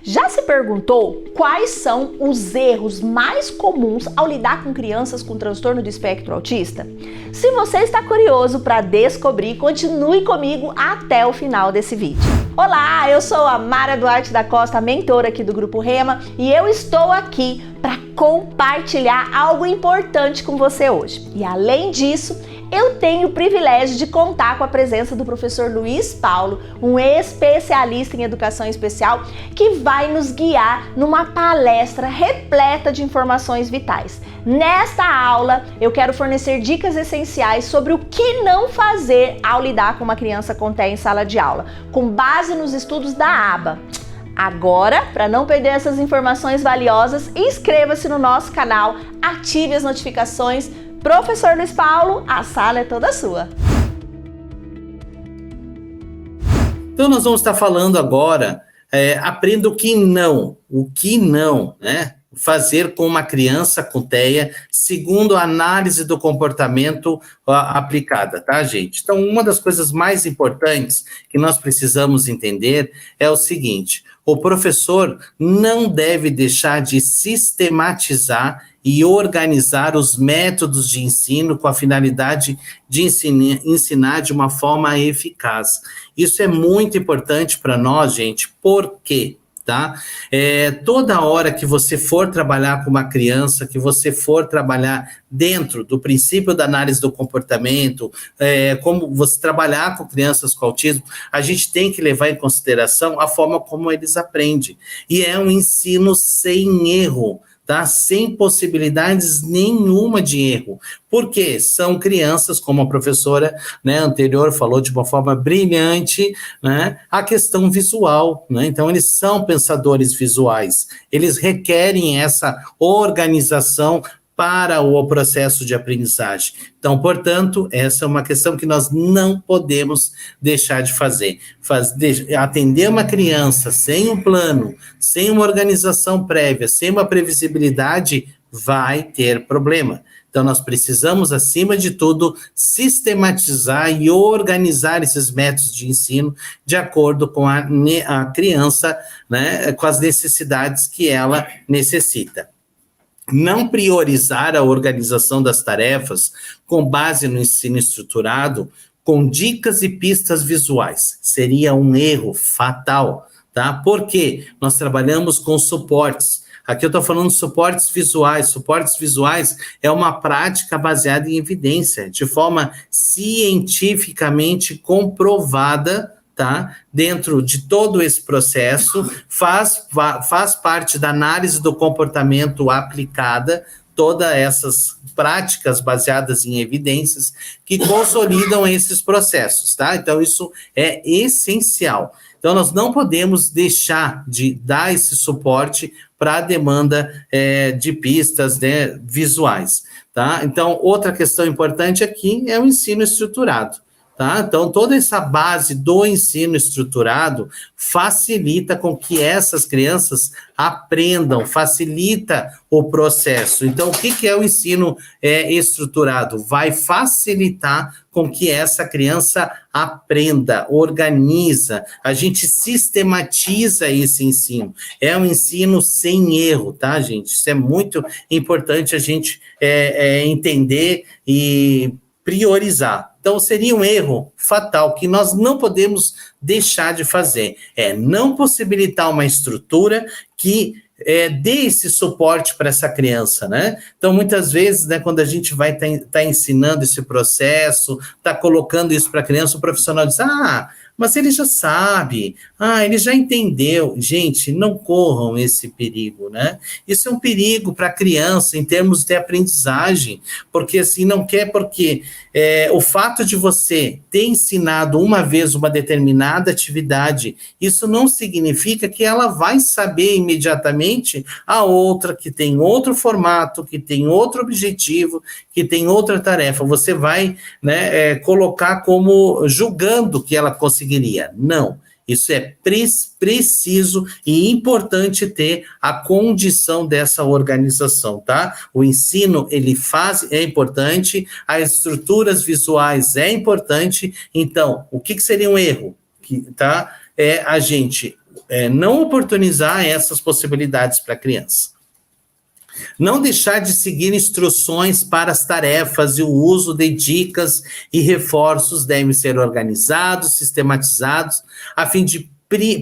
Já se perguntou quais são os erros mais comuns ao lidar com crianças com transtorno do espectro autista? Se você está curioso para descobrir, continue comigo até o final desse vídeo. Olá, eu sou a Mara Duarte da Costa, mentora aqui do Grupo Rema, e eu estou aqui para compartilhar algo importante com você hoje. E além disso, eu tenho o privilégio de contar com a presença do professor Luiz Paulo, um especialista em educação especial, que vai nos guiar numa palestra repleta de informações vitais. Nesta aula, eu quero fornecer dicas essenciais sobre o que não fazer ao lidar com uma criança com TEA em sala de aula, com base nos estudos da ABA. Agora, para não perder essas informações valiosas, inscreva-se no nosso canal, ative as notificações. Professor Luiz Paulo, a sala é toda sua. Então nós vamos estar falando agora, aprenda o que não, né? Fazer com uma criança com TEA, segundo a análise do comportamento aplicada, tá, gente? Então, uma das coisas mais importantes que nós precisamos entender é o seguinte: o professor não deve deixar de sistematizar e organizar os métodos de ensino com a finalidade de ensinar de uma forma eficaz. Isso é muito importante para nós, gente. Por quê? Tá? Toda hora que você for trabalhar com uma criança, que você for trabalhar dentro do princípio da análise do comportamento, como você trabalhar com crianças com autismo, a gente tem que levar em consideração a forma como eles aprendem. E é um ensino sem erro, tá? Sem possibilidades nenhuma de erro, porque são crianças, como a professora, né, anterior falou de uma forma brilhante, né, a questão visual, né? Então eles são pensadores visuais, eles requerem essa organização para o processo de aprendizagem. Então, portanto, essa é uma questão que nós não podemos deixar de fazer. Atender uma criança sem um plano, sem uma organização prévia, sem uma previsibilidade, vai ter problema. Então, nós precisamos, acima de tudo, sistematizar e organizar esses métodos de ensino de acordo com a criança, né, com as necessidades que ela necessita. Não priorizar a organização das tarefas com base no ensino estruturado, com dicas e pistas visuais, seria um erro fatal, tá? Porque nós trabalhamos com suportes. Aqui eu estou falando de suportes visuais. Suportes visuais é uma prática baseada em evidência, de forma cientificamente comprovada, tá? Dentro de todo esse processo, faz parte da análise do comportamento aplicada, todas essas práticas baseadas em evidências que consolidam esses processos, tá? Então, isso é essencial. Então, nós não podemos deixar de dar esse suporte para a demanda de pistas, né, visuais, tá? Então, outra questão importante aqui é o ensino estruturado. Tá? Então, toda essa base do ensino estruturado facilita com que essas crianças aprendam, facilita o processo. Então, o que é o ensino estruturado? Vai facilitar com que essa criança aprenda, organiza, a gente sistematiza esse ensino. É um ensino sem erro, tá, gente? Isso é muito importante a gente entender e priorizar. Então, seria um erro fatal que nós não podemos deixar de fazer. Não possibilitar uma estrutura que dê esse suporte para essa criança, né? Então, muitas vezes, né, quando a gente vai tá ensinando esse processo, tá colocando isso para a criança, o profissional diz, mas ele já sabe, ele já entendeu. Gente, não corram esse perigo, né? Isso é um perigo para a criança em termos de aprendizagem, porque assim, não quer porque o fato de você ter ensinado uma vez uma determinada atividade, isso não significa que ela vai saber imediatamente a outra, que tem outro formato, que tem outro objetivo, que tem outra tarefa. Você vai, né, colocar como julgando que ela conseguiria. Não, isso é preciso e importante ter a condição dessa organização, tá? O ensino, é importante, as estruturas visuais é importante. Então, o que seria um erro? Tá? A gente não oportunizar essas possibilidades para a criança. Não deixar de seguir instruções para as tarefas e o uso de dicas e reforços devem ser organizados, sistematizados, a fim de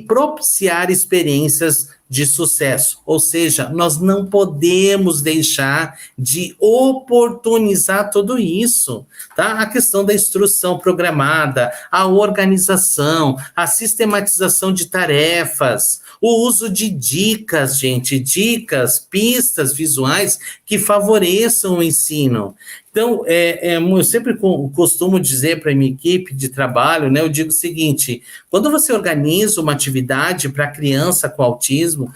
propiciar experiências de sucesso. Ou seja, nós não podemos deixar de oportunizar tudo isso, tá? A questão da instrução programada, a organização, a sistematização de tarefas, o uso de dicas, gente, dicas, pistas visuais que favoreçam o ensino. Então, eu sempre costumo dizer para a minha equipe de trabalho, né, eu digo o seguinte, quando você organiza uma atividade para criança com autismo,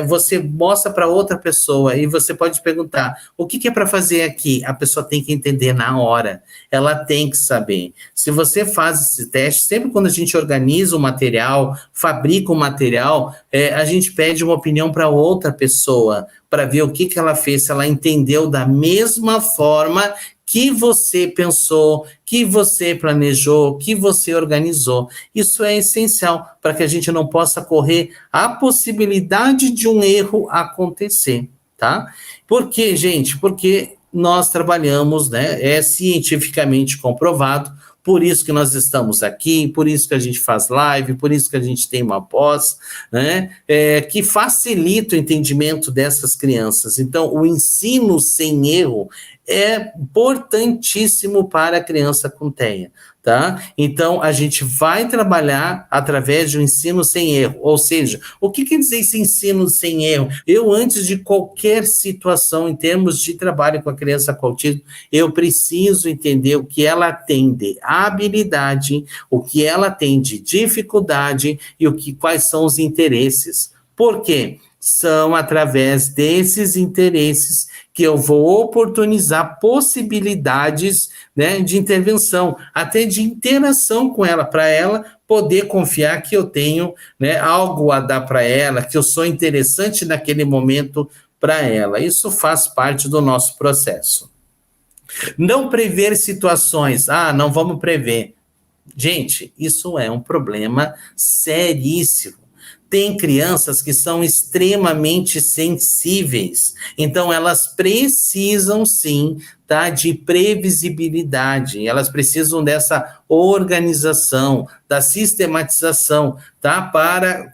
você mostra para outra pessoa e você pode perguntar, o que é para fazer aqui? A pessoa tem que entender na hora, ela tem que saber. Se você faz esse teste, sempre quando a gente organiza um material, fabrica um material, a gente pede uma opinião para outra pessoa, para ver o que ela fez, se ela entendeu da mesma forma que você pensou, que você planejou, que você organizou. Isso é essencial para que a gente não possa correr a possibilidade de um erro acontecer, tá? Por quê, gente? Porque nós trabalhamos, né? É cientificamente comprovado, por isso que nós estamos aqui, por isso que a gente faz live, por isso que a gente tem uma pós, né, que facilita o entendimento dessas crianças. Então, o ensino sem erro é importantíssimo para a criança com TEA, tá? Então, a gente vai trabalhar através de um ensino sem erro, ou seja, o que quer dizer esse ensino sem erro? Eu, antes de qualquer situação em termos de trabalho com a criança com autismo, eu preciso entender o que ela tem de habilidade, o que ela tem de dificuldade e quais são os interesses. Por quê? São através desses interesses que eu vou oportunizar possibilidades, né, de intervenção, até de interação com ela, para ela poder confiar que eu tenho, né, algo a dar para ela, que eu sou interessante naquele momento para ela. Isso faz parte do nosso processo. Não prever situações. Não vamos prever. Gente, isso é um problema seríssimo. Tem crianças que são extremamente sensíveis, então elas precisam sim, tá, de previsibilidade, elas precisam dessa organização, da sistematização, tá,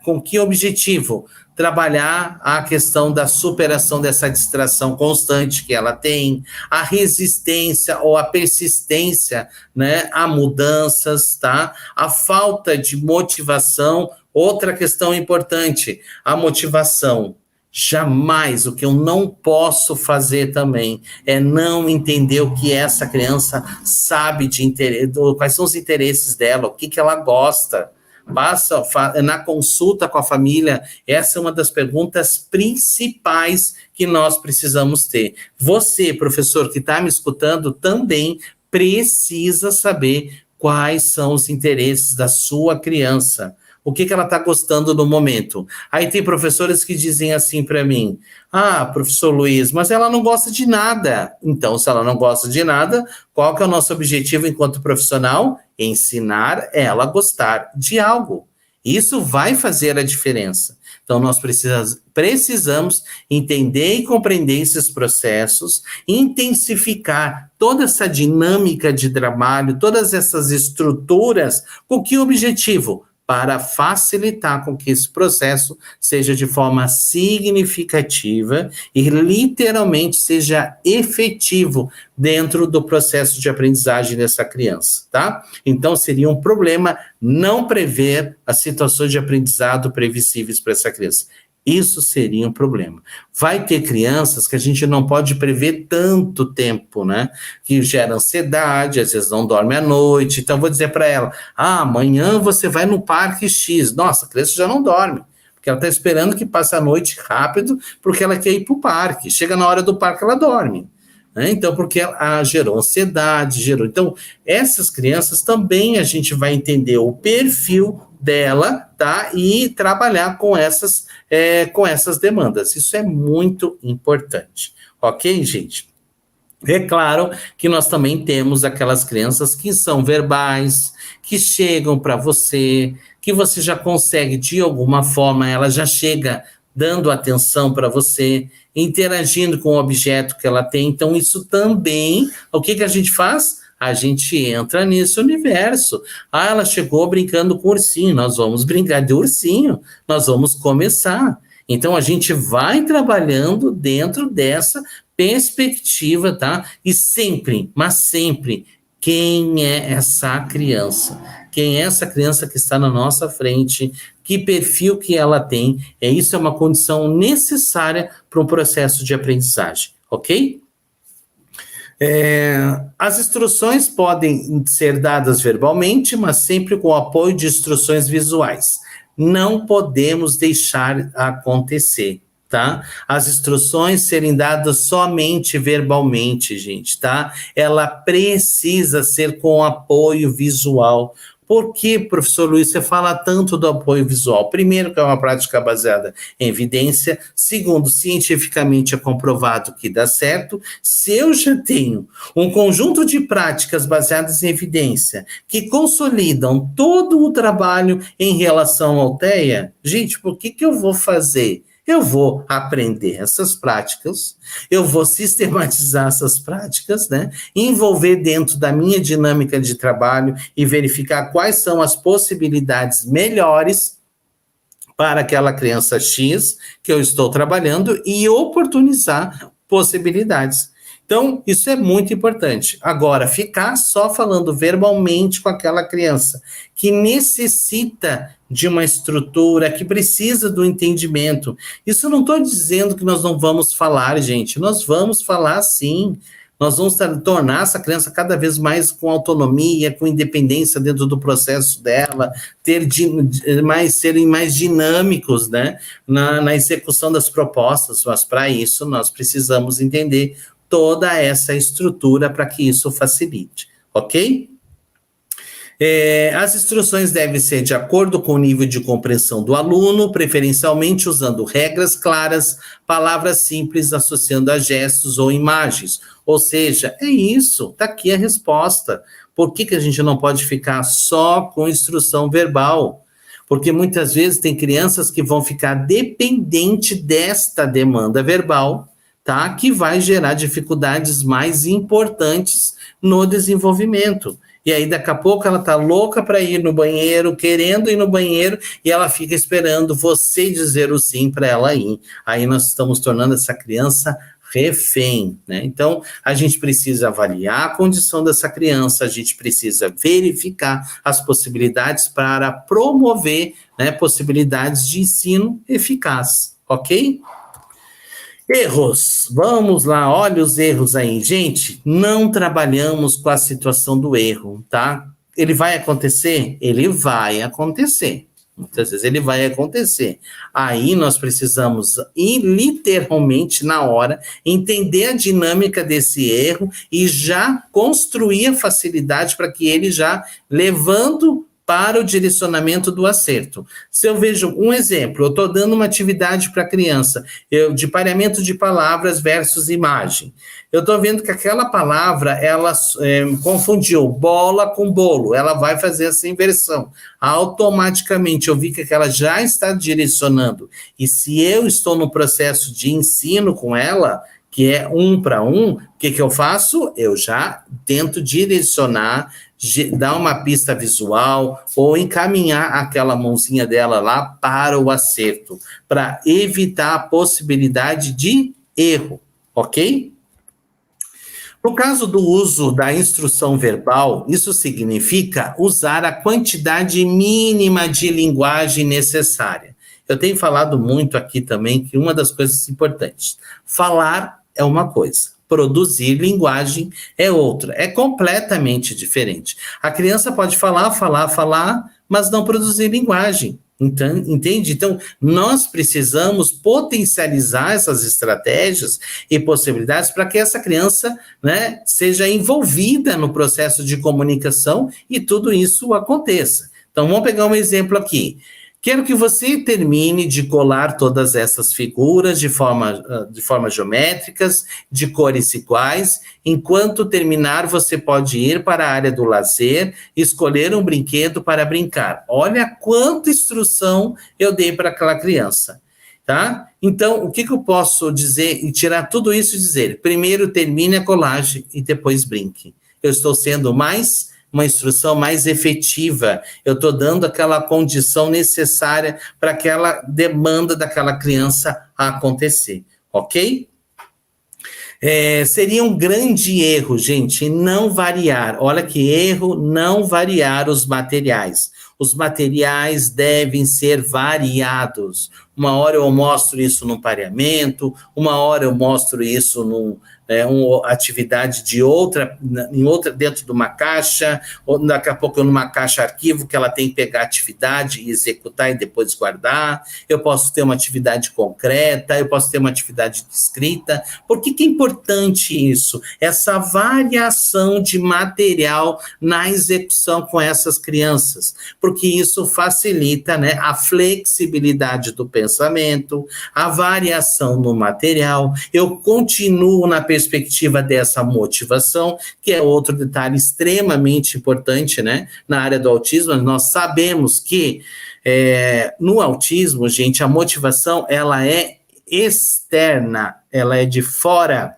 com que objetivo? Trabalhar a questão da superação dessa distração constante que ela tem, a resistência ou a persistência, né, a mudanças, tá, a falta de motivação. Outra questão importante, a motivação. Jamais, o que eu não posso fazer também é não entender o que essa criança sabe de interesse, quais são os interesses dela, o que ela gosta. Na consulta com a família, essa é uma das perguntas principais que nós precisamos ter. Você, professor, que está me escutando, também precisa saber quais são os interesses da sua criança. O que ela está gostando no momento? Aí tem professores que dizem assim para mim, professor Luiz, mas ela não gosta de nada. Então, se ela não gosta de nada, qual que é o nosso objetivo enquanto profissional? Ensinar ela a gostar de algo. Isso vai fazer a diferença. Então, nós precisamos entender e compreender esses processos, intensificar toda essa dinâmica de trabalho, todas essas estruturas, com que objetivo? Para facilitar com que esse processo seja de forma significativa e literalmente seja efetivo dentro do processo de aprendizagem dessa criança, tá? Então, seria um problema não prever as situações de aprendizado previsíveis para essa criança. Isso seria um problema. Vai ter crianças que a gente não pode prever tanto tempo, né? Que gera ansiedade, às vezes não dorme à noite. Então, vou dizer para ela, amanhã você vai no parque X. Nossa, a criança já não dorme, porque ela está esperando que passe a noite rápido, porque ela quer ir para o parque. Chega na hora do parque, ela dorme. Então, porque ela gerou ansiedade, Então, essas crianças também a gente vai entender o perfil dela, tá? E trabalhar com essas demandas. Isso é muito importante. Ok, gente? É claro que nós também temos aquelas crianças que são verbais, que chegam para você, que você já consegue, de alguma forma, ela já chega dando atenção para você, interagindo com o objeto que ela tem. Então, isso também, o que a gente faz? A gente entra nesse universo. Ah, ela chegou brincando com o ursinho, nós vamos brincar de ursinho, nós vamos começar. Então, a gente vai trabalhando dentro dessa perspectiva, tá? E sempre, mas sempre, quem é essa criança? Quem é essa criança que está na nossa frente? Que perfil que ela tem? Isso é uma condição necessária para um processo de aprendizagem, ok? As instruções podem ser dadas verbalmente, mas sempre com o apoio de instruções visuais. Não podemos deixar acontecer, tá? As instruções serem dadas somente verbalmente, gente, tá? Ela precisa ser com apoio visual. Por que, professor Luiz, você fala tanto do apoio visual? Primeiro, que é uma prática baseada em evidência. Segundo, cientificamente é comprovado que dá certo. Se eu já tenho um conjunto de práticas baseadas em evidência que consolidam todo o trabalho em relação ao TEA, gente, por que eu vou fazer? Eu vou aprender essas práticas, eu vou sistematizar essas práticas, né? Envolver dentro da minha dinâmica de trabalho e verificar quais são as possibilidades melhores para aquela criança X que eu estou trabalhando e oportunizar possibilidades. Então, isso é muito importante. Agora, ficar só falando verbalmente com aquela criança que necessita de uma estrutura, que precisa do entendimento. Isso eu não estou dizendo que nós não vamos falar, gente. Nós vamos falar sim. Nós vamos tornar essa criança cada vez mais com autonomia, com independência dentro do processo dela, serem mais dinâmicos, né, na execução das propostas, mas para isso nós precisamos entender toda essa estrutura para que isso facilite, ok? As instruções devem ser de acordo com o nível de compreensão do aluno, preferencialmente usando regras claras, palavras simples associando a gestos ou imagens. Ou seja, é isso, está aqui a resposta. Por que a gente não pode ficar só com instrução verbal? Porque muitas vezes tem crianças que vão ficar dependente desta demanda verbal, tá? Que vai gerar dificuldades mais importantes no desenvolvimento. E aí, daqui a pouco, ela tá louca para ir no banheiro, querendo ir no banheiro, e ela fica esperando você dizer o sim para ela ir. Aí nós estamos tornando essa criança refém, né? Então, a gente precisa avaliar a condição dessa criança, a gente precisa verificar as possibilidades para promover, né, possibilidades de ensino eficaz, ok? Erros, vamos lá, olha os erros aí. Gente, não trabalhamos com a situação do erro, tá? Ele vai acontecer? Ele vai acontecer. Muitas vezes ele vai acontecer. Aí nós precisamos ir literalmente na hora, entender a dinâmica desse erro e já construir a facilidade para que ele já levando para o direcionamento do acerto. Se eu vejo um exemplo, eu estou dando uma atividade para a criança, de pareamento de palavras versus imagem. Eu estou vendo que aquela palavra, ela confundiu bola com bolo, ela vai fazer essa inversão. Automaticamente eu vi que ela já está direcionando. E se eu estou no processo de ensino com ela, que é 1 para 1, o que eu faço? Eu já tento direcionar, dar uma pista visual ou encaminhar aquela mãozinha dela lá para o acerto, para evitar a possibilidade de erro, ok? No caso do uso da instrução verbal, isso significa usar a quantidade mínima de linguagem necessária. Eu tenho falado muito aqui também que uma das coisas importantes, falar é uma coisa, produzir linguagem é outra, é completamente diferente. A criança pode falar, mas não produzir linguagem, então, entende? Então, nós precisamos potencializar essas estratégias e possibilidades para que essa criança, né, seja envolvida no processo de comunicação e tudo isso aconteça. Então, vamos pegar um exemplo aqui. Quero que você termine de colar todas essas figuras de forma geométricas, de cores iguais. Enquanto terminar, você pode ir para a área do lazer, escolher um brinquedo para brincar. Olha quanta instrução eu dei para aquela criança, tá? Então, o que eu posso dizer e tirar tudo isso e dizer? Primeiro, termine a colagem e depois brinque. Eu estou sendo uma instrução mais efetiva, eu estou dando aquela condição necessária para aquela demanda daquela criança acontecer, ok? Seria um grande erro, gente, não variar. Olha que erro, não variar os materiais. Os materiais devem ser variados. Uma hora eu mostro isso num pareamento, uma hora eu mostro isso uma atividade dentro de uma caixa, ou daqui a pouco numa caixa arquivo que ela tem que pegar atividade e executar e depois guardar. Eu posso ter uma atividade concreta, eu posso ter uma atividade escrita. Por que é importante isso? Essa variação de material na execução com essas crianças, porque isso facilita, né, a flexibilidade do pensamento, a variação no material. Eu continuo na perspectiva dessa motivação, que é outro detalhe extremamente importante, né? Na área do autismo, nós sabemos que no autismo, gente, a motivação, ela é externa, ela é de fora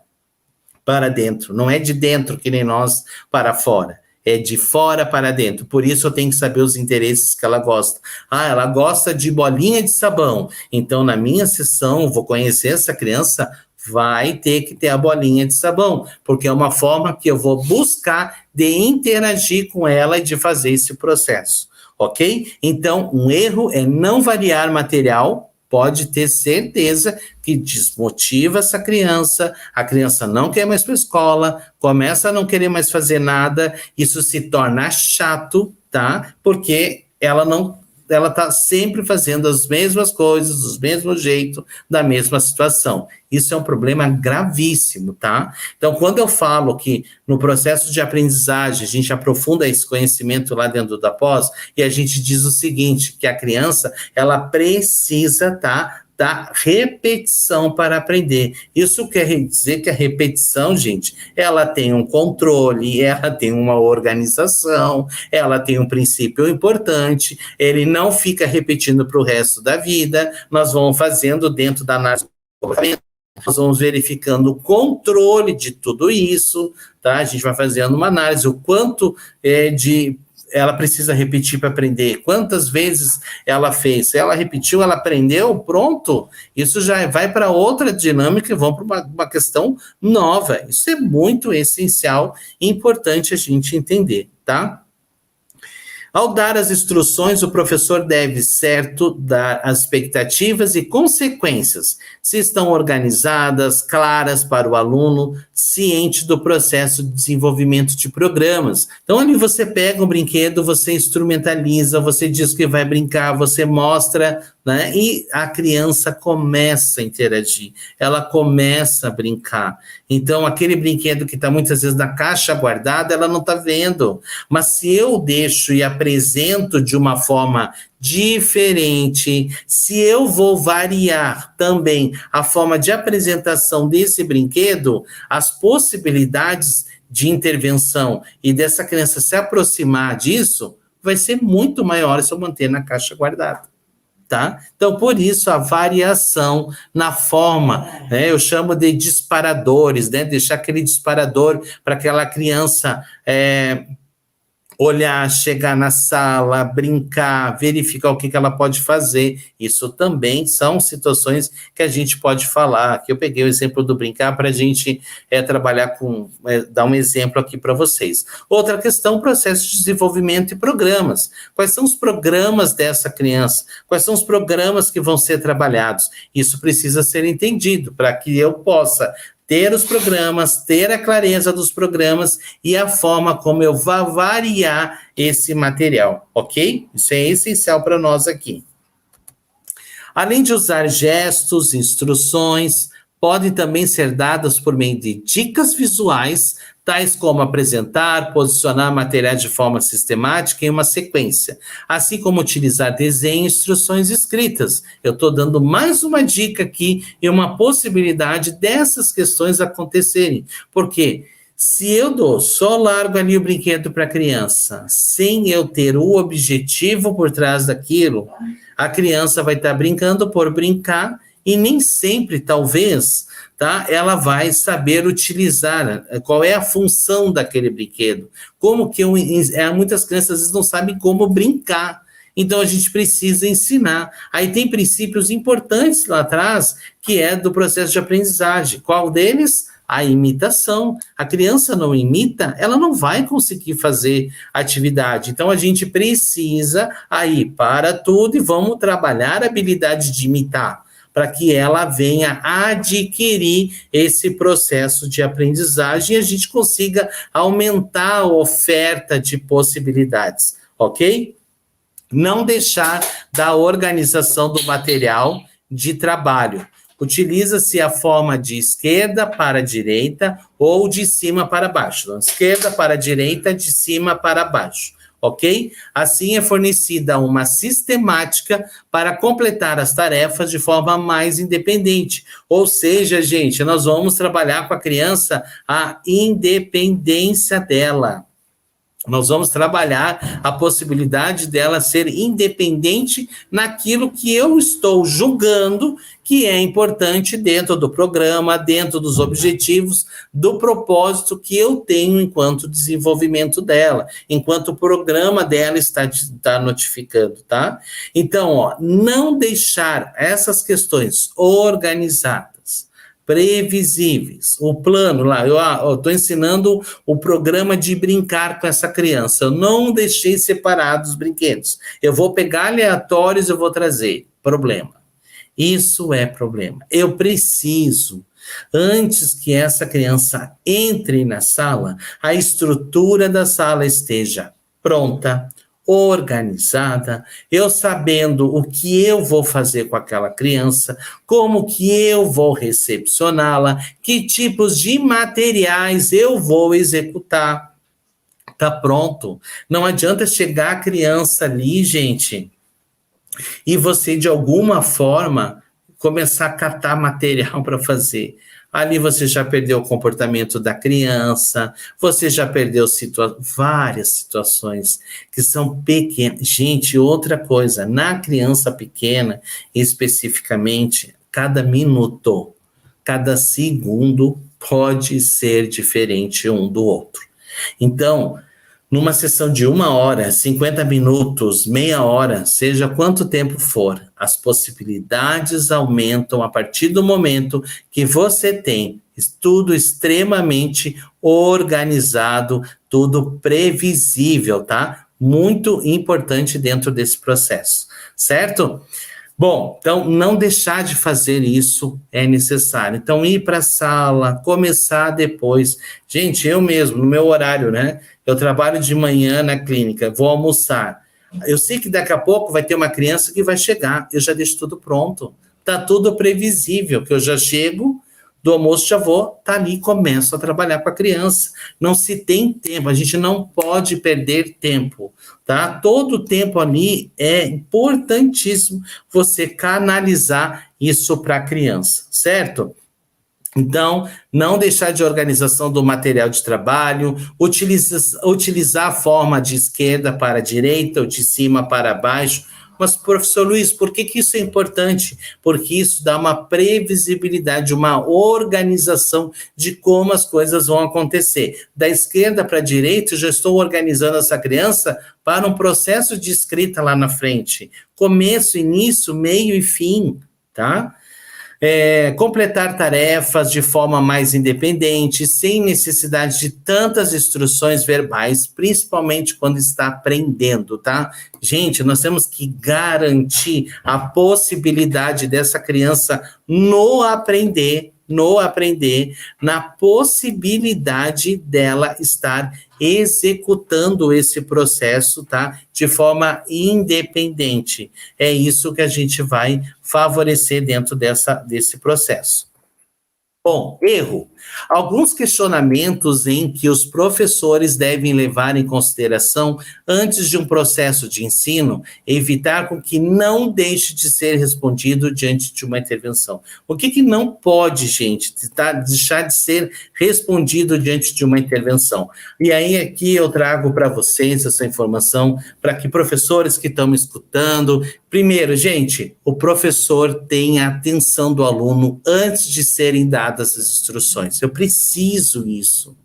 para dentro, não é de dentro que nem nós para fora. É de fora para dentro, por isso eu tenho que saber os interesses que ela gosta. Ela gosta de bolinha de sabão, então na minha sessão, vou conhecer essa criança, vai ter que ter a bolinha de sabão, porque é uma forma que eu vou buscar de interagir com ela e de fazer esse processo, ok? Então, um erro é não variar material, pode ter certeza que desmotiva essa criança, a criança não quer mais para a escola, começa a não querer mais fazer nada, isso se torna chato, tá? Porque ela está sempre fazendo as mesmas coisas, do mesmo jeito, da mesma situação. Isso é um problema gravíssimo, tá? Então, quando eu falo que no processo de aprendizagem, a gente aprofunda esse conhecimento lá dentro da pós, e a gente diz o seguinte, que a criança, ela precisa, tá, da repetição para aprender. Isso quer dizer que a repetição, gente, ela tem um controle, ela tem uma organização, ela tem um princípio importante, ele não fica repetindo para o resto da vida, nós vamos fazendo dentro da análise do comportamento, nós vamos verificando o controle de tudo isso, tá? A gente vai fazendo uma análise, o quanto ela precisa repetir para aprender, quantas vezes ela fez, se ela repetiu, ela aprendeu, pronto, isso já vai para outra dinâmica e vamos para uma questão nova. Isso é muito essencial e importante a gente entender, tá? Ao dar as instruções, o professor deve, certo, dar as expectativas e consequências, se estão organizadas, claras para o aluno, ciente do processo de desenvolvimento de programas. Então, ali você pega um brinquedo, você instrumentaliza, você diz que vai brincar, você mostra, né? E a criança começa a interagir, ela começa a brincar. Então, aquele brinquedo que está muitas vezes na caixa guardada, ela não está vendo. Mas se eu deixo e apresento de uma forma diferente, se eu vou variar também a forma de apresentação desse brinquedo, as possibilidades de intervenção e dessa criança se aproximar disso vai ser muito maior se eu manter na caixa guardada. Tá? Então, por isso, a variação na forma, né, eu chamo de disparadores, né, deixar aquele disparador para aquela criança olhar, chegar na sala, brincar, verificar o que ela pode fazer. Isso também são situações que a gente pode falar. Aqui eu peguei o exemplo do brincar para a gente trabalhar dar um exemplo aqui para vocês. Outra questão, processo de desenvolvimento e programas. Quais são os programas dessa criança? Quais são os programas que vão ser trabalhados? Isso precisa ser entendido para que eu possa ter os programas, ter a clareza dos programas e a forma como eu vou variar esse material, ok? Isso é essencial para nós aqui. Além de usar gestos, instruções, podem também ser dadas por meio de dicas visuais, tais como apresentar, posicionar materiais de forma sistemática em uma sequência, assim como utilizar desenho e instruções escritas. Eu estou dando mais uma dica aqui e uma possibilidade dessas questões acontecerem, porque se eu só largo ali o brinquedo para a criança, sem eu ter o objetivo por trás daquilo, a criança vai estar brincando por brincar e nem sempre, talvez, tá, ela vai saber utilizar qual é a função daquele brinquedo. Como que muitas crianças às vezes não sabem como brincar. Então a gente precisa ensinar. Aí tem princípios importantes lá atrás, que é do processo de aprendizagem. Qual deles? A imitação. A criança não imita, ela não vai conseguir fazer atividade. Então, a gente precisa aí, para tudo, e vamos trabalhar a habilidade de imitar, para que ela venha adquirir esse processo de aprendizagem e a gente consiga aumentar a oferta de possibilidades, ok? Não deixar da organização do material de trabalho. Utiliza-se a forma de esquerda para direita ou de cima para baixo. Então, esquerda para direita, de cima para baixo, ok? Assim é fornecida uma sistemática para completar as tarefas de forma mais independente. Ou seja, gente, nós vamos trabalhar com a criança a independência dela. Nós vamos trabalhar a possibilidade dela ser independente naquilo que eu estou julgando que é importante dentro do programa, dentro dos objetivos, do propósito que eu tenho enquanto desenvolvimento dela, enquanto o programa dela está notificando, tá? Então, ó, não deixar essas questões organizadas, previsíveis. O plano lá, eu estou ensinando o programa de brincar com essa criança. Eu não deixei separados os brinquedos. Eu vou pegar aleatórios e eu vou trazer. Problema. Isso é problema. Eu preciso, antes que essa criança entre na sala, a estrutura da sala esteja pronta, organizada, eu sabendo o que eu vou fazer com aquela criança, como que eu vou recepcioná-la, que tipos de materiais eu vou executar. Tá pronto. Não adianta chegar a criança ali, gente, e você, de alguma forma, começar a catar material para fazer. Ali você já perdeu o comportamento da criança, você já perdeu várias situações que são pequenas. Gente, outra coisa, na criança pequena, especificamente, cada minuto, cada segundo pode ser diferente um do outro. Então, numa sessão de 1 hora, 50 minutos, meia hora, seja quanto tempo for, as possibilidades aumentam a partir do momento que você tem tudo extremamente organizado, tudo previsível, tá? Muito importante dentro desse processo, certo? Bom, então não deixar de fazer isso é necessário. Então ir para a sala, começar depois. Gente, eu mesmo, no meu horário, né? Eu trabalho de manhã na clínica, vou almoçar. Eu sei que daqui a pouco vai ter uma criança que vai chegar, eu já deixo tudo pronto. Tá tudo previsível, que eu já chego, do almoço já vou, tá ali, começo a trabalhar com a criança. Não se tem tempo, a gente não pode perder tempo, tá? Todo o tempo ali é importantíssimo você canalizar isso para a criança, certo? Então, não deixar de organização do material de trabalho, utilizar a forma de esquerda para direita ou de cima para baixo. Mas, professor Luiz, por que isso é importante? Porque isso dá uma previsibilidade, uma organização de como as coisas vão acontecer. Da esquerda para a direita, eu já estou organizando essa criança para um processo de escrita lá na frente. Começo, início, meio e fim, tá? Completar tarefas de forma mais independente, sem necessidade de tantas instruções verbais, principalmente quando está aprendendo, tá? Gente, nós temos que garantir a possibilidade dessa criança no aprender, na possibilidade dela estar executando esse processo, tá? De forma independente. É isso que a gente vai favorecer dentro desse processo. Bom, erro. Alguns questionamentos em que os professores devem levar em consideração antes de um processo de ensino, evitar com que não deixe de ser respondido diante de uma intervenção. O que não pode, gente, deixar de ser respondido diante de uma intervenção? E aí aqui eu trago para vocês essa informação, para que professores que estão me escutando, primeiro, gente, o professor tem a atenção do aluno antes de serem dadas as instruções. Eu preciso isso,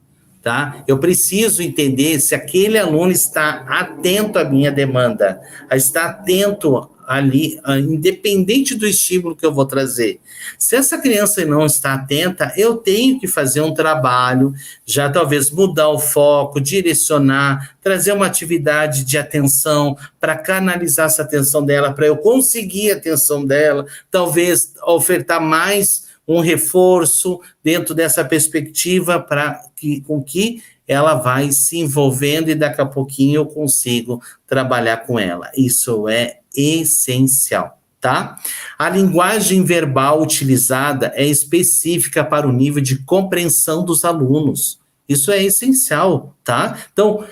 tá? Eu preciso entender se aquele aluno está atento à minha demanda, está atento ali, independente do estímulo que eu vou trazer. Se essa criança não está atenta, eu tenho que fazer um trabalho, já talvez mudar o foco, direcionar, trazer uma atividade de atenção para canalizar essa atenção dela, para eu conseguir a atenção dela, talvez ofertar mais um reforço dentro dessa perspectiva com que ela vai se envolvendo e daqui a pouquinho eu consigo trabalhar com ela. Isso é essencial, tá? A linguagem verbal utilizada é específica para o nível de compreensão dos alunos. Isso é essencial, tá? Então,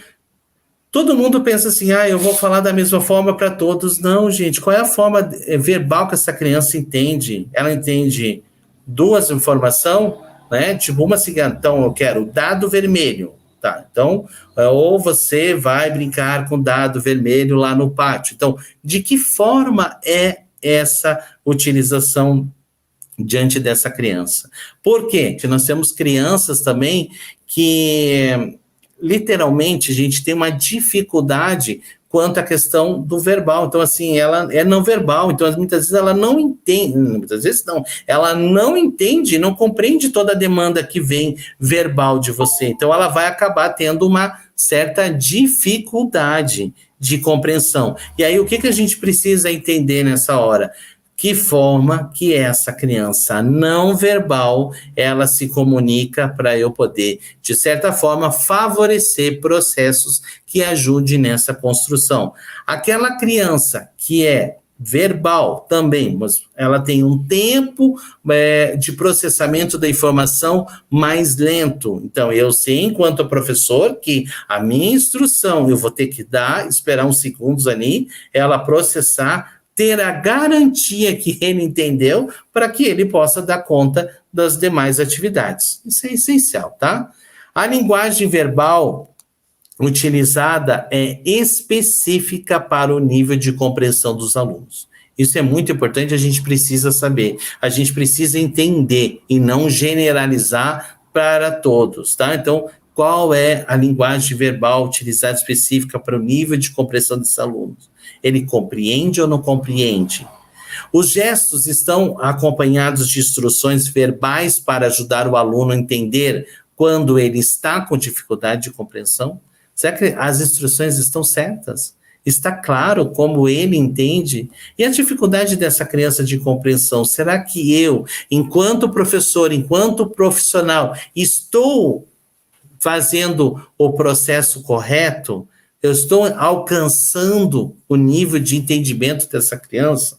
todo mundo pensa assim, eu vou falar da mesma forma para todos. Não, gente, qual é a forma verbal que essa criança entende? Ela entende duas informações, né? Tipo, uma seguinte, então eu quero dado vermelho, tá? Então, ou você vai brincar com dado vermelho lá no pátio. Então, de que forma é essa utilização diante dessa criança? Por quê? Porque nós temos crianças também que, literalmente, a gente tem uma dificuldade quanto à questão do verbal. Então, assim, ela é não verbal, então muitas vezes ela não entende, ela não entende, não compreende toda a demanda que vem verbal de você, então ela vai acabar tendo uma certa dificuldade de compreensão. E aí, o que a gente precisa entender nessa hora? Que forma que essa criança não verbal, ela se comunica para eu poder, de certa forma, favorecer processos que ajudem nessa construção. Aquela criança que é verbal também, mas ela tem um tempo de processamento da informação mais lento. Então, eu sei, enquanto professor, que a minha instrução, eu vou ter que esperar uns segundos ali, ela processar, ter a garantia que ele entendeu para que ele possa dar conta das demais atividades. Isso é essencial, tá? A linguagem verbal utilizada é específica para o nível de compreensão dos alunos. Isso é muito importante, a gente precisa saber, a gente precisa entender e não generalizar para todos, tá? Então, qual é a linguagem verbal utilizada específica para o nível de compreensão desses alunos? Ele compreende ou não compreende? Os gestos estão acompanhados de instruções verbais para ajudar o aluno a entender quando ele está com dificuldade de compreensão? Será que as instruções estão certas? Está claro como ele entende? E a dificuldade dessa criança de compreensão, será que eu, enquanto professor, enquanto profissional, estou fazendo o processo correto? Eu estou alcançando o nível de entendimento dessa criança?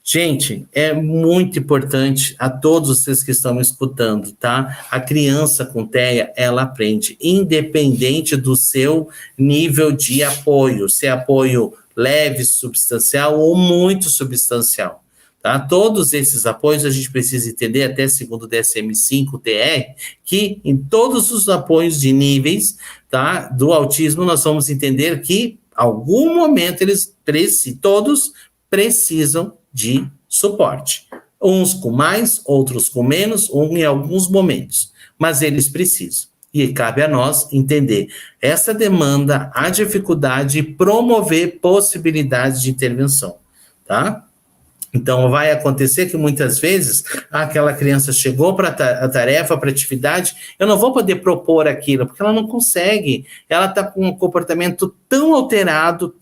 Gente, é muito importante a todos vocês que estão me escutando, tá? A criança com TEA, ela aprende, independente do seu nível de apoio, se é apoio leve, substancial ou muito substancial, tá? Todos esses apoios a gente precisa entender, até segundo o DSM-5-TR, que em todos os apoios de níveis, tá, do autismo, nós vamos entender que, em algum momento, todos precisam de suporte. Uns com mais, outros com menos, em alguns momentos. Mas eles precisam. E cabe a nós entender essa demanda, a dificuldade e promover possibilidades de intervenção, tá? Então, vai acontecer que muitas vezes aquela criança chegou para a tarefa, para a atividade, eu não vou poder propor aquilo, porque ela não consegue. Ela está com um comportamento tão alterado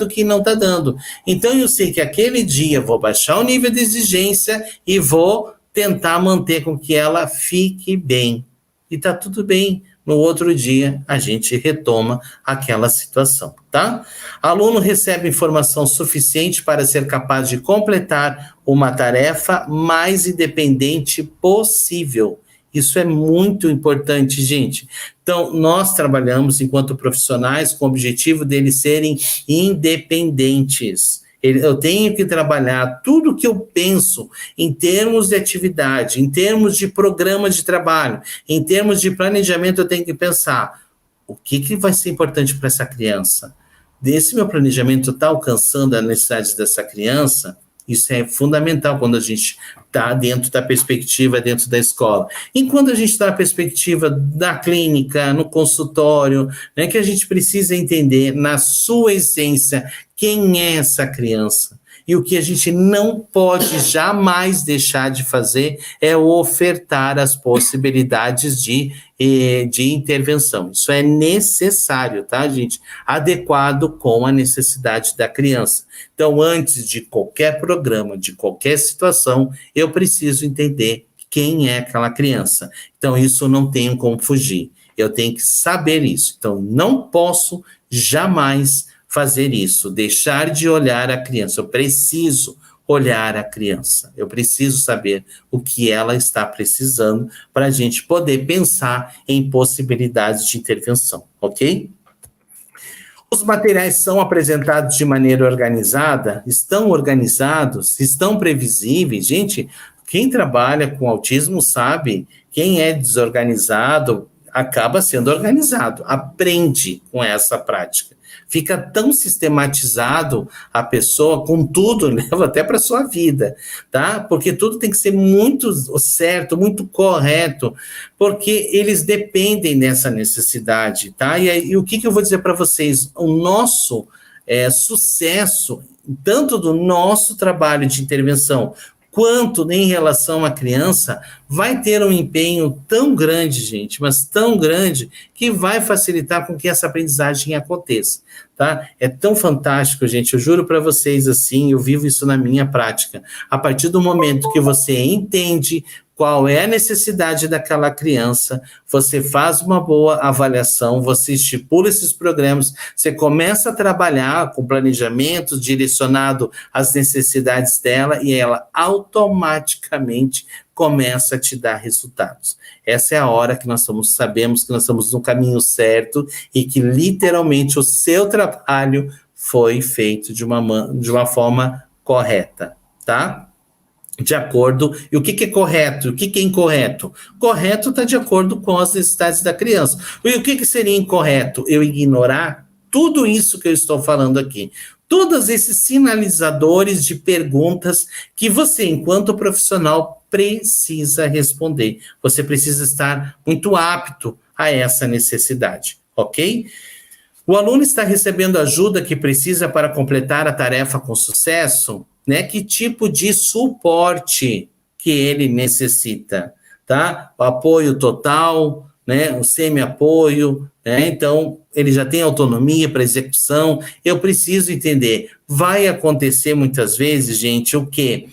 que não está dando. Então, eu sei que aquele dia eu vou baixar o nível de exigência e vou tentar manter com que ela fique bem. E está tudo bem, no outro dia a gente retoma aquela situação, tá? Aluno recebe informação suficiente para ser capaz de completar uma tarefa mais independente possível. Isso é muito importante, gente. Então, nós trabalhamos enquanto profissionais com o objetivo deles serem independentes. Eu tenho que trabalhar tudo que eu penso em termos de atividade, em termos de programa de trabalho, em termos de planejamento, eu tenho que pensar o que vai ser importante para essa criança. Desse meu planejamento está alcançando as necessidades dessa criança. Isso é fundamental quando a gente está dentro da perspectiva, dentro da escola. Enquanto a gente está na perspectiva da clínica, no consultório, né, que a gente precisa entender, na sua essência, quem é essa criança. E o que a gente não pode jamais deixar de fazer é ofertar as possibilidades de intervenção. Isso é necessário, tá, gente? Adequado com a necessidade da criança. Então, antes de qualquer programa, de qualquer situação, eu preciso entender quem é aquela criança. Então, isso não tenho como fugir. Eu tenho que saber isso. Então, não posso jamais fazer isso, deixar de olhar a criança. Eu preciso olhar a criança. Eu preciso saber o que ela está precisando para a gente poder pensar em possibilidades de intervenção, ok? Os materiais são apresentados de maneira organizada, estão organizados, estão previsíveis. Gente, quem trabalha com autismo sabe, quem é desorganizado acaba sendo organizado, aprende com essa prática. Fica tão sistematizado a pessoa com tudo, leva até para a sua vida, tá? Porque tudo tem que ser muito certo, muito correto, porque eles dependem dessa necessidade, tá? E o que eu vou dizer para vocês? O nosso sucesso, tanto do nosso trabalho de intervenção, quanto em relação à criança, vai ter um empenho tão grande, gente, mas tão grande, que vai facilitar com que essa aprendizagem aconteça, tá? É tão fantástico, gente, eu juro para vocês assim, eu vivo isso na minha prática. A partir do momento que você entende qual é a necessidade daquela criança, você faz uma boa avaliação, você estipula esses programas, você começa a trabalhar com planejamento direcionado às necessidades dela e ela automaticamente começa a te dar resultados. Essa é a hora que nós sabemos que nós estamos no caminho certo e que literalmente o seu trabalho foi feito de uma forma correta, tá? De acordo, e o que é correto, o que é incorreto? Correto está de acordo com as necessidades da criança. E o que seria incorreto? Eu ignorar tudo isso que eu estou falando aqui. Todos esses sinalizadores de perguntas que você, enquanto profissional, precisa responder. Você precisa estar muito apto a essa necessidade, ok? O aluno está recebendo a ajuda que precisa para completar a tarefa com sucesso? Né? Que tipo de suporte que ele necessita, tá? O apoio total, né? O semi-apoio, né? Então, ele já tem autonomia para execução. Eu preciso entender. Vai acontecer muitas vezes, gente, o quê?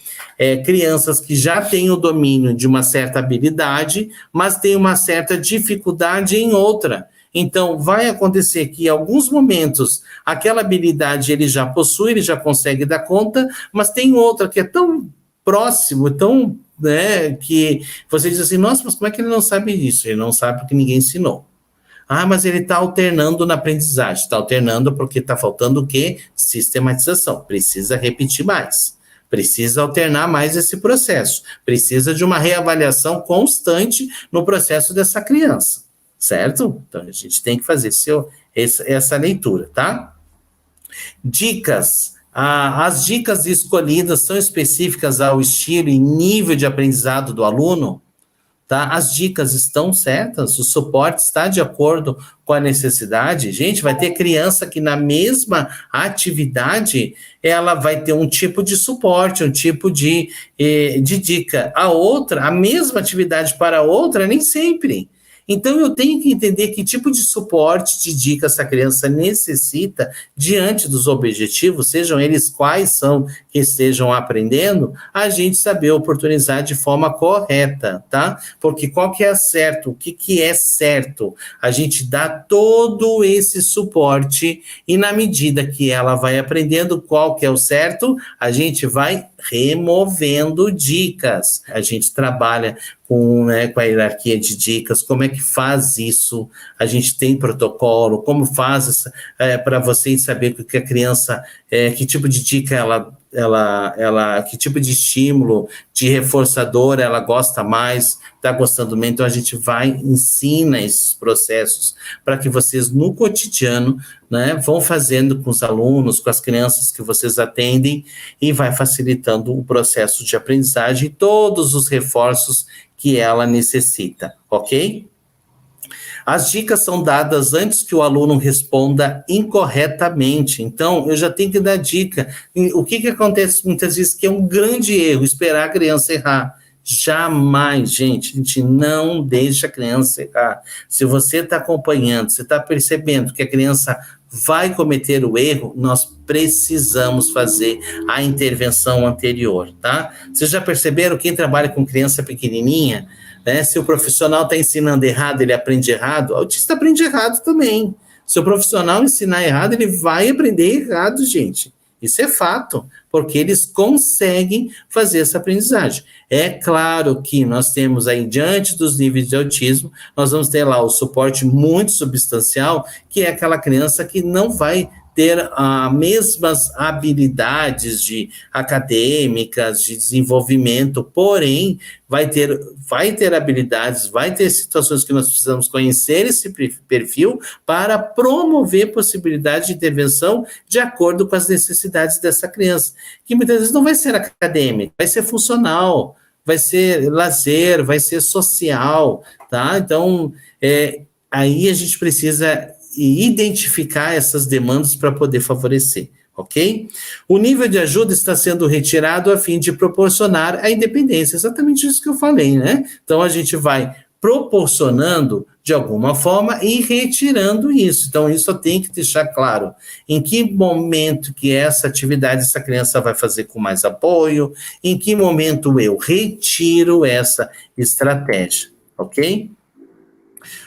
Crianças que já têm o domínio de uma certa habilidade, mas têm uma certa dificuldade em outra. Então, vai acontecer que em alguns momentos aquela habilidade ele já possui, ele já consegue dar conta, mas tem outra que é tão próximo, tão, né, que você diz assim, nossa, mas como é que ele não sabe disso? Ele não sabe porque ninguém ensinou. Ah, mas ele está alternando na aprendizagem. Está alternando porque está faltando o quê? Sistematização. Precisa repetir mais. Precisa alternar mais esse processo. Precisa de uma reavaliação constante no processo dessa criança. Certo? Então, a gente tem que fazer essa leitura, tá? Dicas. As dicas escolhidas são específicas ao estilo e nível de aprendizado do aluno? Tá? As dicas estão certas? O suporte está de acordo com a necessidade? Gente, vai ter criança que na mesma atividade, ela vai ter um tipo de suporte, um tipo de dica. A outra, a mesma atividade para a outra, nem sempre. Então, eu tenho que entender que tipo de suporte, de dica essa criança necessita diante dos objetivos, sejam eles quais são que estejam aprendendo, a gente saber oportunizar de forma correta, tá? Porque qual que é certo? O que é certo? A gente dá todo esse suporte e na medida que ela vai aprendendo qual que é o certo, a gente vai removendo dicas. A gente trabalha com a hierarquia de dicas, como é que faz isso, a gente tem protocolo, como faz para vocês saber que a criança, que tipo de dica que tipo de estímulo, de reforçador ela gosta mais, está gostando menos, então a gente ensina esses processos para que vocês no cotidiano, né, vão fazendo com os alunos, com as crianças que vocês atendem e vai facilitando o processo de aprendizagem e todos os reforços que ela necessita, ok? As dicas são dadas antes que o aluno responda incorretamente, então eu já tenho que dar dica. O que acontece muitas vezes que é um grande erro, esperar a criança errar. Jamais, gente, a gente não deixa a criança errar. Se você está acompanhando, você está percebendo que a criança vai cometer o erro, nós precisamos fazer a intervenção anterior, tá? Vocês já perceberam, quem trabalha com criança pequenininha, né? Se o profissional está ensinando errado, ele aprende errado, o autista aprende errado também. Se o profissional ensinar errado, ele vai aprender errado, gente. Isso é fato, porque eles conseguem fazer essa aprendizagem. É claro que nós temos aí, diante dos níveis de autismo, nós vamos ter lá o suporte muito substancial, que é aquela criança que não vai ter as mesmas habilidades acadêmicas, de desenvolvimento, porém, vai ter habilidades, vai ter situações que nós precisamos conhecer esse perfil para promover possibilidade de intervenção de acordo com as necessidades dessa criança, que muitas vezes não vai ser acadêmica, vai ser funcional, vai ser lazer, vai ser social, tá? Então, aí a gente precisa identificar essas demandas para poder favorecer, ok? O nível de ajuda está sendo retirado a fim de proporcionar a independência, exatamente isso que eu falei, né? Então, a gente vai proporcionando de alguma forma e retirando isso. Então, isso eu tenho que deixar claro. Em que momento que essa atividade essa criança vai fazer com mais apoio, em que momento eu retiro essa estratégia, ok?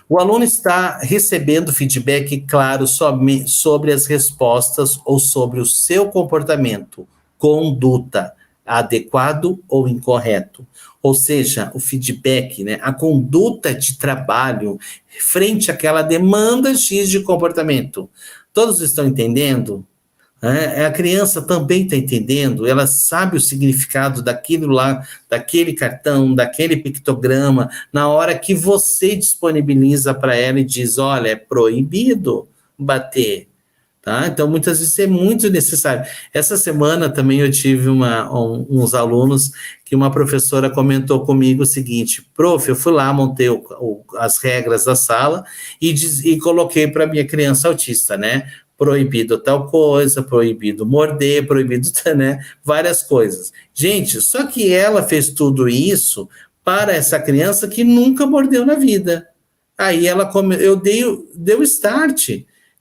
O aluno está recebendo feedback claro sobre as respostas ou sobre o seu comportamento, conduta, adequado ou incorreto. Ou seja, o feedback, né, a conduta de trabalho frente àquela demanda X de comportamento. Todos estão entendendo? A criança também está entendendo, ela sabe o significado daquilo lá, daquele cartão, daquele pictograma, na hora que você disponibiliza para ela e diz, olha, é proibido bater, tá? Então, muitas vezes é muito necessário. Essa semana também eu tive uns alunos que uma professora comentou comigo o seguinte, prof, eu fui lá, montei as regras da sala e coloquei para minha criança autista, né? Proibido tal coisa, proibido morder, proibido, né, várias coisas. Gente, só que ela fez tudo isso para essa criança que nunca mordeu na vida. Aí eu dei o start.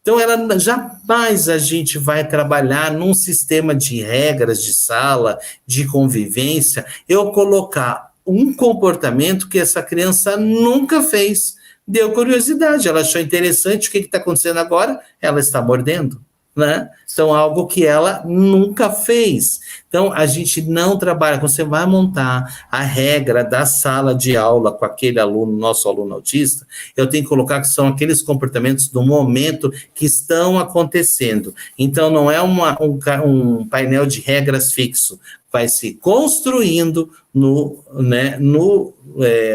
Então, jamais a gente vai trabalhar num sistema de regras de sala, de convivência, eu colocar um comportamento que essa criança nunca fez. Deu curiosidade, ela achou interessante, o que está acontecendo agora? Ela está mordendo, né? Então, algo que ela nunca fez. Então, a gente não trabalha, quando você vai montar a regra da sala de aula com aquele aluno, nosso aluno autista, eu tenho que colocar que são aqueles comportamentos do momento que estão acontecendo. Então, não é um painel de regras fixo, vai se construindo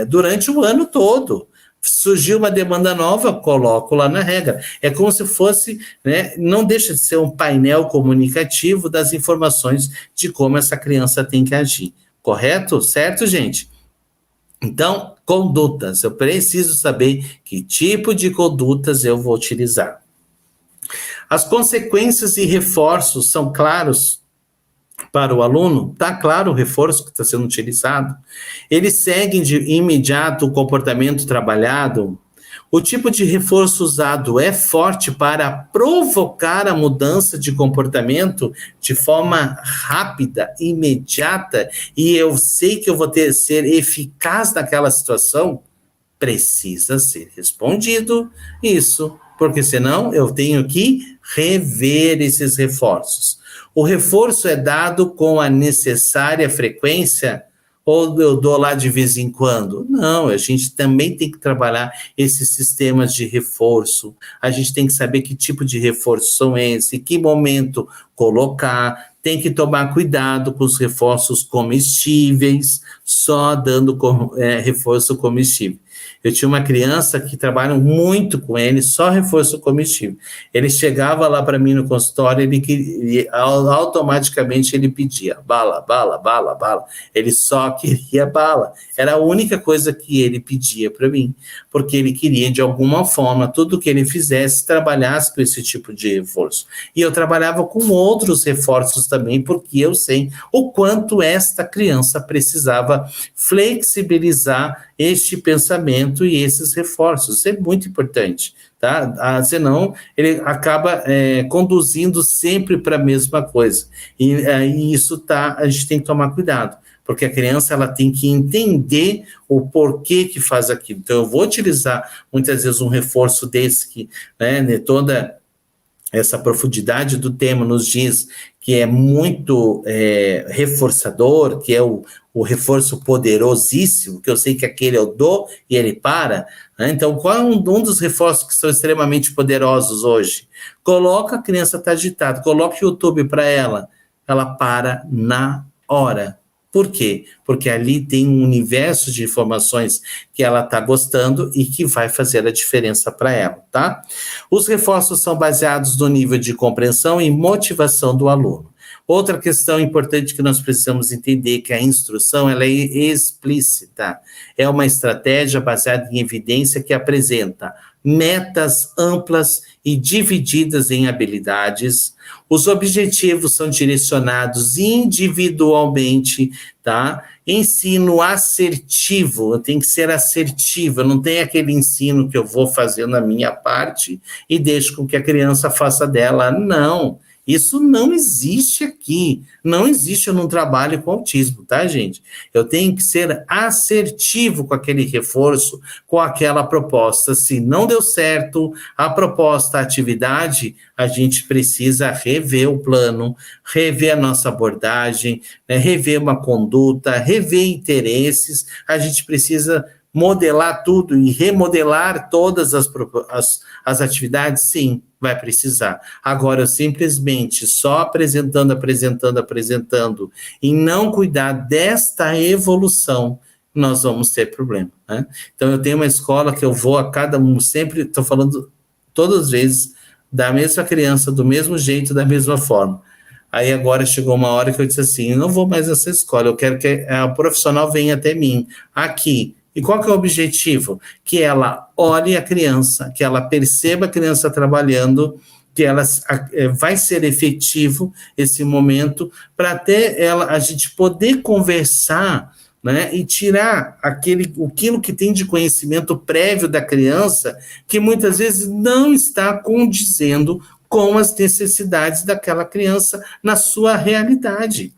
durante o ano todo. Surgiu uma demanda nova, coloco lá na regra. É como se fosse, né, não deixa de ser um painel comunicativo das informações de como essa criança tem que agir. Correto? Certo, gente? Então, condutas. Eu preciso saber que tipo de condutas eu vou utilizar. As consequências e reforços são claros para o aluno? Está claro o reforço que está sendo utilizado? Eles seguem de imediato o comportamento trabalhado? O tipo de reforço usado é forte para provocar a mudança de comportamento de forma rápida, imediata, e eu sei que eu vou ser eficaz naquela situação? Precisa ser respondido isso, porque senão eu tenho que rever esses reforços. O reforço é dado com a necessária frequência ou eu dou lá de vez em quando? Não, a gente também tem que trabalhar esses sistemas de reforço. A gente tem que saber que tipo de reforço são esses, que momento colocar. Tem que tomar cuidado com os reforços comestíveis, só dando reforço comestível. Eu tinha uma criança que trabalha muito com ele, só reforço comestível. Ele chegava lá para mim no consultório, automaticamente ele pedia bala, bala, bala, bala. Ele só queria bala. Era a única coisa que ele pedia para mim, porque ele queria, de alguma forma, tudo que ele fizesse, trabalhasse com esse tipo de reforço. E eu trabalhava com outros reforços também, porque eu sei o quanto esta criança precisava flexibilizar este pensamento e esses reforços. Isso é muito importante, tá? Senão ele acaba conduzindo sempre para a mesma coisa. E isso a gente tem que tomar cuidado, porque a criança ela tem que entender o porquê que faz aquilo. Então eu vou utilizar muitas vezes um reforço desse que, toda essa profundidade do tema nos diz que é muito reforçador, que é o reforço poderosíssimo, que eu sei que aquele eu dou e ele para, né? Então, qual é um dos reforços que são extremamente poderosos hoje? Coloca a criança tá agitada, coloca o YouTube para ela para na hora. Por quê? Porque ali tem um universo de informações que ela está gostando e que vai fazer a diferença para ela, tá? Os reforços são baseados no nível de compreensão e motivação do aluno. Outra questão importante que nós precisamos entender é que a instrução ela é explícita. É uma estratégia baseada em evidência que apresenta metas amplas e divididas em habilidades. Os objetivos são direcionados individualmente, tá? Ensino assertivo, eu tenho que ser assertivo, eu não tenho aquele ensino que eu vou fazendo a minha parte e deixo com que a criança faça dela, não. Isso não existe aqui, não existe, eu não trabalho com autismo, tá, gente? Eu tenho que ser assertivo com aquele reforço, com aquela proposta. Se não deu certo a proposta, a atividade, a gente precisa rever o plano, rever a nossa abordagem, né, rever uma conduta, rever interesses, a gente precisa modelar tudo e remodelar todas as atividades, sim, vai precisar. Agora, eu simplesmente só apresentando, e não cuidar desta evolução, nós vamos ter problema, né? Então, eu tenho uma escola que eu vou sempre estou falando todas as vezes da mesma criança, do mesmo jeito, da mesma forma. Aí agora chegou uma hora que eu disse assim, eu não vou mais nessa escola, eu quero que a profissional venha até mim, aqui. E qual que é o objetivo? Que ela olhe a criança, que ela perceba a criança trabalhando, que ela vai ser efetivo esse momento, para até a gente poder conversar, né, e tirar aquilo que tem de conhecimento prévio da criança, que muitas vezes não está condizendo com as necessidades daquela criança na sua realidade.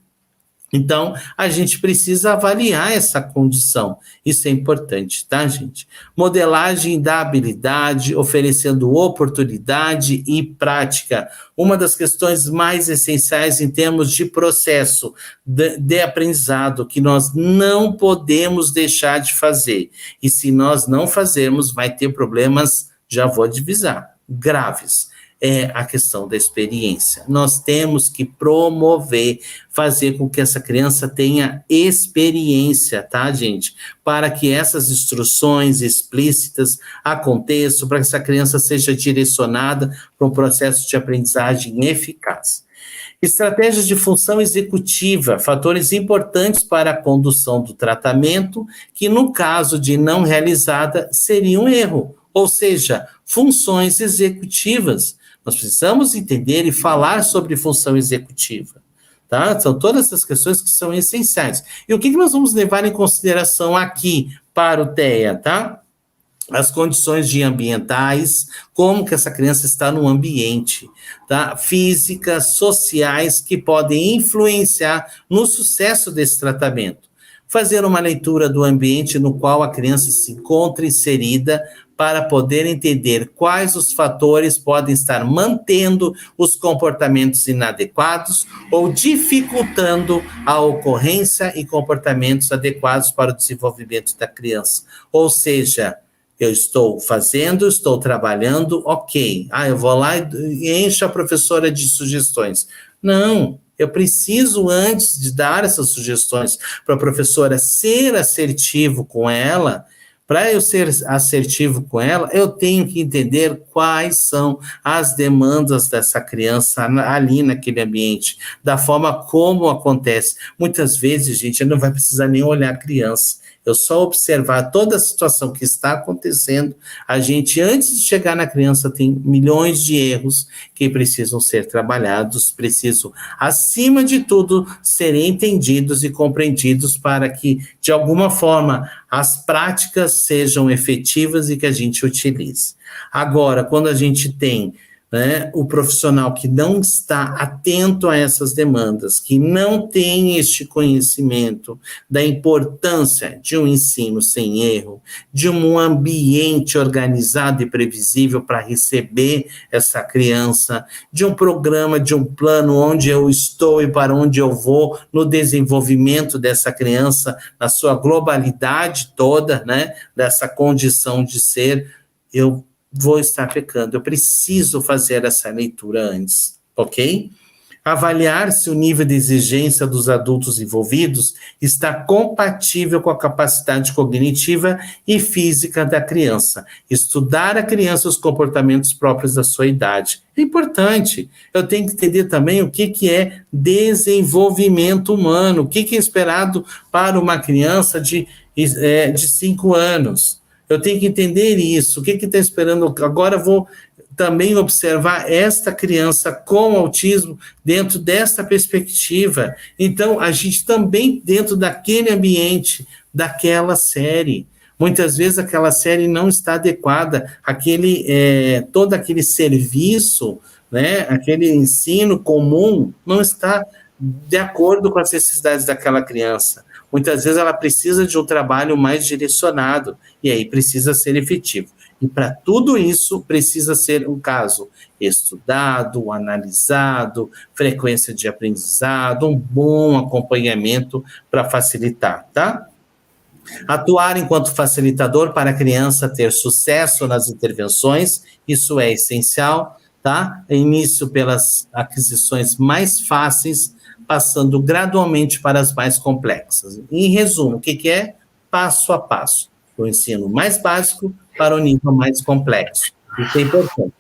Então, a gente precisa avaliar essa condição. Isso é importante, tá, gente? Modelagem da habilidade, oferecendo oportunidade e prática. Uma das questões mais essenciais em termos de processo de aprendizado, que nós não podemos deixar de fazer. E se nós não fazermos, vai ter problemas, já vou avisar, graves. É a questão da experiência. Nós temos que promover, fazer com que essa criança tenha experiência, tá, gente? Para que essas instruções explícitas aconteçam, para que essa criança seja direcionada para um processo de aprendizagem eficaz. Estratégias de função executiva, fatores importantes para a condução do tratamento, que no caso de não realizada, seria um erro, ou seja, funções executivas. Nós precisamos entender e falar sobre função executiva, tá? São todas essas questões que são essenciais. E o que nós vamos levar em consideração aqui para o TEA, tá? as condições ambientais, como que essa criança está no ambiente, tá? Físicas, sociais, que podem influenciar no sucesso desse tratamento. Fazer uma leitura do ambiente no qual a criança se encontra inserida, para poder entender quais os fatores podem estar mantendo os comportamentos inadequados ou dificultando a ocorrência e comportamentos adequados para o desenvolvimento da criança. Ou seja, eu estou fazendo, estou trabalhando, ok. Eu vou lá e encho a professora de sugestões. Não, eu preciso, antes de dar essas sugestões para a professora, ser assertivo com ela. Para eu ser assertivo com ela, eu tenho que entender quais são as demandas dessa criança ali naquele ambiente, da forma como acontece. Muitas vezes, gente, eu não vai precisar nem olhar a criança. Eu só observar toda a situação que está acontecendo, a gente, antes de chegar na criança, tem milhões de erros que precisam ser trabalhados, precisam, acima de tudo, serem entendidos e compreendidos para que, de alguma forma, as práticas sejam efetivas e que a gente utilize. Agora, quando a gente tem, né, o profissional que não está atento a essas demandas, que não tem este conhecimento da importância de um ensino sem erro, de um ambiente organizado e previsível para receber essa criança, de um programa, de um plano onde eu estou e para onde eu vou no desenvolvimento dessa criança, na sua globalidade toda, né, dessa condição de ser, eu vou estar pecando. Eu preciso fazer essa leitura antes, ok? Avaliar se o nível de exigência dos adultos envolvidos está compatível com a capacidade cognitiva e física da criança. Estudar a criança os comportamentos próprios da sua idade. É importante. Eu tenho que entender também o que é desenvolvimento humano, o que é esperado para uma criança de 5 anos. Eu tenho que entender isso, o que está esperando. Agora vou também observar esta criança com autismo dentro dessa perspectiva. Então, a gente também, dentro daquele ambiente, daquela série, muitas vezes aquela série não está adequada, todo aquele serviço, né, aquele ensino comum não está de acordo com as necessidades daquela criança. Muitas vezes ela precisa de um trabalho mais direcionado, e aí precisa ser efetivo. E para tudo isso, precisa ser um caso estudado, analisado, frequência de aprendizado, um bom acompanhamento para facilitar, tá? Atuar enquanto facilitador para a criança ter sucesso nas intervenções, isso é essencial, tá? Início pelas aquisições mais fáceis, passando gradualmente para as mais complexas. Em resumo, o que é? Passo a passo. O ensino mais básico para o nível mais complexo. Isso é importante.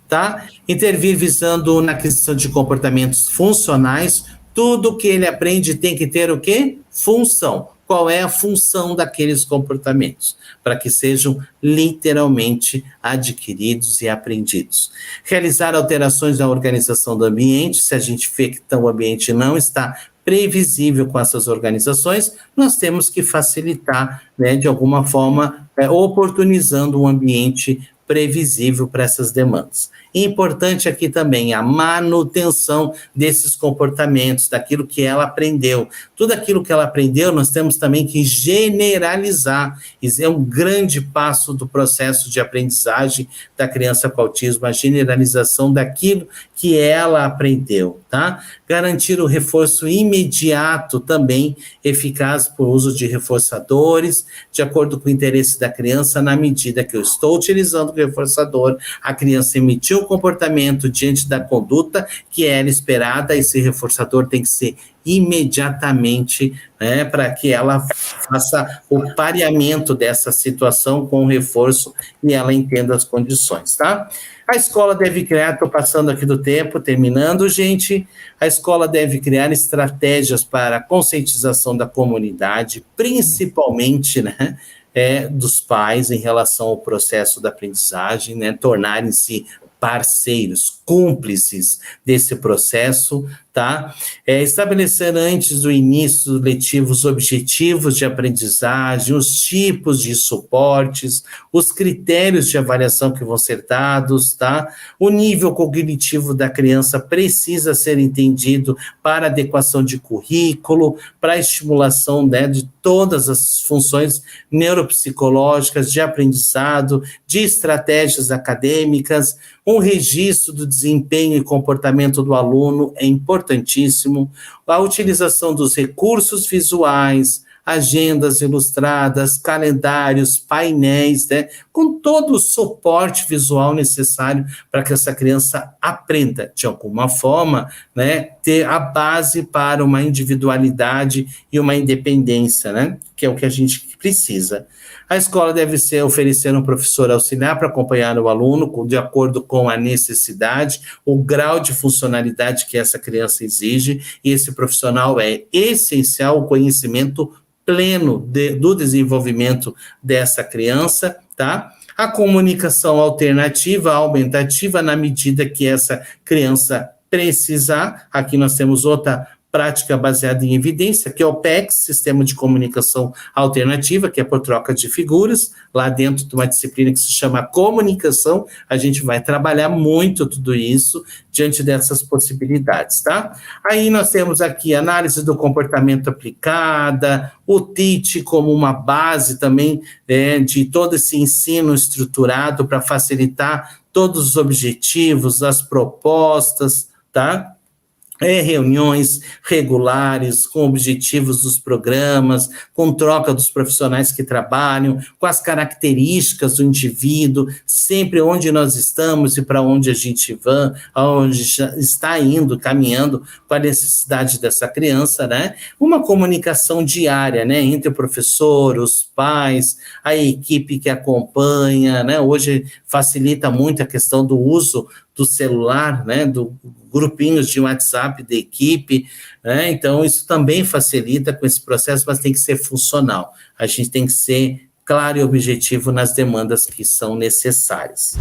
Tá? Intervir visando na aquisição de comportamentos funcionais. Tudo que ele aprende tem que ter o quê? Função. Qual é a função daqueles comportamentos? Para que sejam literalmente adquiridos e aprendidos. Realizar alterações na organização do ambiente. Se a gente vê que o ambiente não está previsível com essas organizações, nós temos que facilitar, né, de alguma forma, oportunizando um ambiente previsível para essas demandas. Importante aqui também a manutenção desses comportamentos, daquilo que ela aprendeu. Tudo aquilo que ela aprendeu, nós temos também que generalizar. Isso é um grande passo do processo de aprendizagem da criança com autismo, a generalização daquilo que ela aprendeu, tá? Garantir o reforço imediato também, eficaz por uso de reforçadores, de acordo com o interesse da criança, na medida que eu estou utilizando o reforçador, a criança emitiu o comportamento diante da conduta que era esperada, esse reforçador tem que ser imediatamente, né, para que ela faça o pareamento dessa situação com o reforço e ela entenda as condições, tá? A escola deve criar, estou passando aqui do tempo, terminando, gente, a escola deve criar estratégias para a conscientização da comunidade, principalmente, né, dos pais em relação ao processo da aprendizagem, né, tornarem-se parceiros, cúmplices desse processo, tá? Estabelecer antes do início do letivo os objetivos de aprendizagem, os tipos de suportes, os critérios de avaliação que vão ser dados, tá? O nível cognitivo da criança precisa ser entendido para adequação de currículo, para estimulação, né, de todas as funções neuropsicológicas, de aprendizado, de estratégias acadêmicas. Um registro do desempenho e comportamento do aluno é importantíssimo. A utilização dos recursos visuais, agendas ilustradas, calendários, painéis, né, com todo o suporte visual necessário para que essa criança aprenda, de alguma forma, né, ter a base para uma individualidade e uma independência, né, que é o que a gente precisa. A escola deve oferecer um professor auxiliar para acompanhar o aluno de acordo com a necessidade, o grau de funcionalidade que essa criança exige, e esse profissional é essencial, o conhecimento pleno do desenvolvimento dessa criança, tá? A comunicação alternativa, aumentativa, na medida que essa criança precisar. Aqui nós temos outra prática baseada em evidência, que é o PECS, Sistema de Comunicação Alternativa, que é por troca de figuras. Lá dentro de uma disciplina que se chama comunicação, a gente vai trabalhar muito tudo isso diante dessas possibilidades, tá? Aí nós temos aqui análise do comportamento aplicada, o TIT como uma base também de todo esse ensino estruturado para facilitar todos os objetivos, as propostas, tá? Reuniões regulares, com objetivos dos programas, com troca dos profissionais que trabalham, com as características do indivíduo, sempre onde nós estamos e para onde a gente vai, aonde está indo, caminhando com a necessidade dessa criança, né? Uma comunicação diária, né, entre o professor, os pais, a equipe que acompanha, né? Hoje facilita muito a questão do uso do celular, né, do grupinhos de WhatsApp da equipe, né? Então isso também facilita com esse processo, mas tem que ser funcional. A gente tem que ser claro e objetivo nas demandas que são necessárias.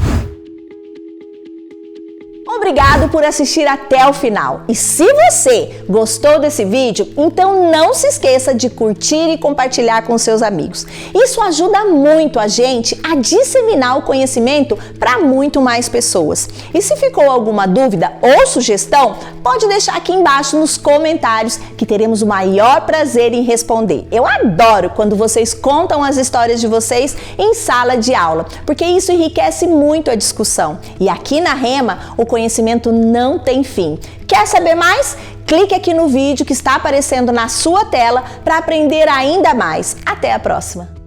Obrigado por assistir até o final. E se você gostou desse vídeo, então não se esqueça de curtir e compartilhar com seus amigos. Isso ajuda muito a gente a disseminar o conhecimento para muito mais pessoas. E se ficou alguma dúvida ou sugestão, pode deixar aqui embaixo nos comentários que teremos o maior prazer em responder. Eu adoro quando vocês contam as histórias de vocês em sala de aula, porque isso enriquece muito a discussão. E aqui na Rema, o conhecimento não tem fim. Quer saber mais? Clique aqui no vídeo que está aparecendo na sua tela para aprender ainda mais. Até a próxima!